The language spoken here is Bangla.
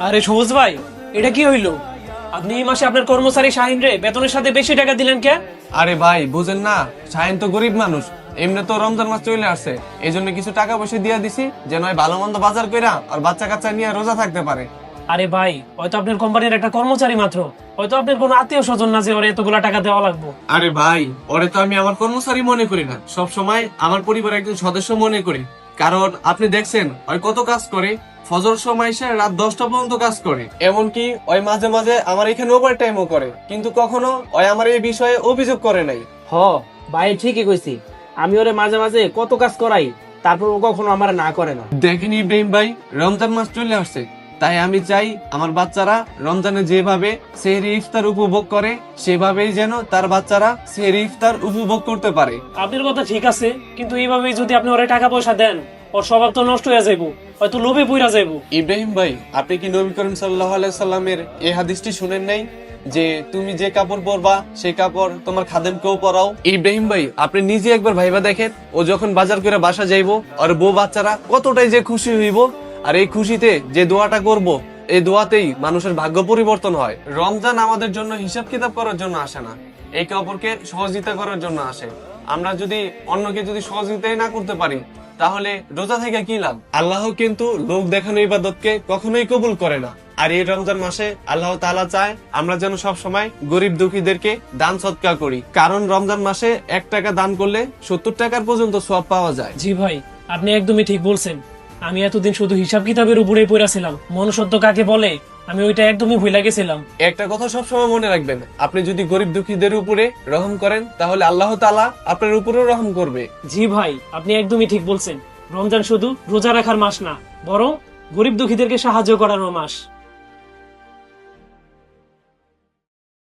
আরে সবুজ ভাই, এটা কি হইলো? আপনি এই মাসে আপনার কর্মচারী শাহিন রে বেতনের সাথে বেশি টাকা দিলেন কে? আরে ভাই বুঝেন না, শাহিন তো গরিব মানুষ, এমনি তো রমজান মাস চলে আসছে, এই জন্য কিছু টাকা পয়সা দিয়ে দিছি যেন ওই ভালো মন্দ বাজার কইরা আর বাচ্চা কাচ্চা নিয়ে রোজা থাকতে পারে। আরে ভাই, হয়তো আপনার কোম্পানির একটা কর্মচারী মাত্র, হয়তো আপনার কোনো আত্মীয় স্বজন না যে ওর এতগুলা টাকা দেওয়া লাগবে। আরে ভাই, ওরে তো আমি আমার কর্মচারী মনে করি না, সব সময় আমার পরিবারের একজন সদস্য মনে করি। কারণ আপনি দেখছেন ওই কত কাজ করে, ফজর সময় এসে রাত 10টা পর্যন্ত কাজ করে, এমনকি ওই মাঝে মাঝে আমার এখানে ওভার টাইমও করে, কিন্তু কখনো ওই আমার এই বিষয়ে অভিযোগ করে নাই। হ ভাই, ঠিকই কইছি। আমি ওরে মাঝে মাঝে কত কাজ করাই, তারপর ও কখনো আমার না করে না। দেখেন ইব্রাহিম ভাই, রমজান মাস চলে আসছে, তাই আমি চাই আমার বাচ্চারা রমজানে যেভাবে সেহরি ইফতার উপভোগ করে সেভাবেই যেন তার বাচ্চারা সেহরি ইফতার উপভোগ করতে পারে। আপনার কথা ঠিক আছে, কিন্তু এইভাবে যদি আপনি ওরে টাকা পয়সা দেন, ওর স্বভাব তো নষ্ট হয়ে যাইবো, হয়তো লোভে পইরা যাইবো। ইব্রাহিম ভাই, আপনি কি নবী করিম সাল্লাল্লাহু আলাইহি সাল্লামের এই হাদিসটি শুনেন নাই যে তুমি যে কাপড় পরবা সেই কাপড় তোমার খাদেমকেও পরাও? ইব্রাহিম ভাই, আপনি নিজে একবার ভাইবা দেখেন, ও যখন বাজার করে বাসা যাইবো আর বউ বাচ্চারা কতটাই যে খুশি হইব, আর এই খুশিতে যে দোয়াটা করব, এই দোয়াতেই মানুষের ভাগ্য পরিবর্তন হয়। রমজান আমাদের জন্য হিসাব কিতাব করার জন্য আসে না, একে অপরকে সহযোগিতা করার জন্য আসে। আমরা যদি অন্যকে যদি সহযোগিতাই না করতে পারি, তাহলে রোজা থেকে কি লাভ? আল্লাহ কিন্তু লোক দেখানো ইবাদতকে কখনোই কবুল করে না। আর এই রমজান মাসে আল্লাহ তাআলা চায় আমরা যেন সব সময় গরিব দুঃখীদেরকে দান সদকা করি, কারণ রমজান মাসে 1 টাকা দান করলে 70 টাকার পর্যন্ত সওয়াব পাওয়া যায়। জি ভাই, আপনি একদমই ঠিক বলছেন। আমি এতদিন শুধু হিসাব কিতাবের উপরেই পড়াছিলাম, মনুষ্যত্ব কাকে বলে আমি ওইটা একদমই ভুলে গেছিলাম। একটা কথা সবসময় মনে রাখবেন, আপনি যদি গরিব দুঃখীদের উপরে রহম করেন তাহলে আল্লাহ তাআলা আপনার উপরেও রহম করবে। জি ভাই, আপনি একদমই ঠিক বলছেন। রমজান শুধু রোজা রাখার মাস না, বরং গরিব দুঃখীদেরকে সাহায্য করারও মাস।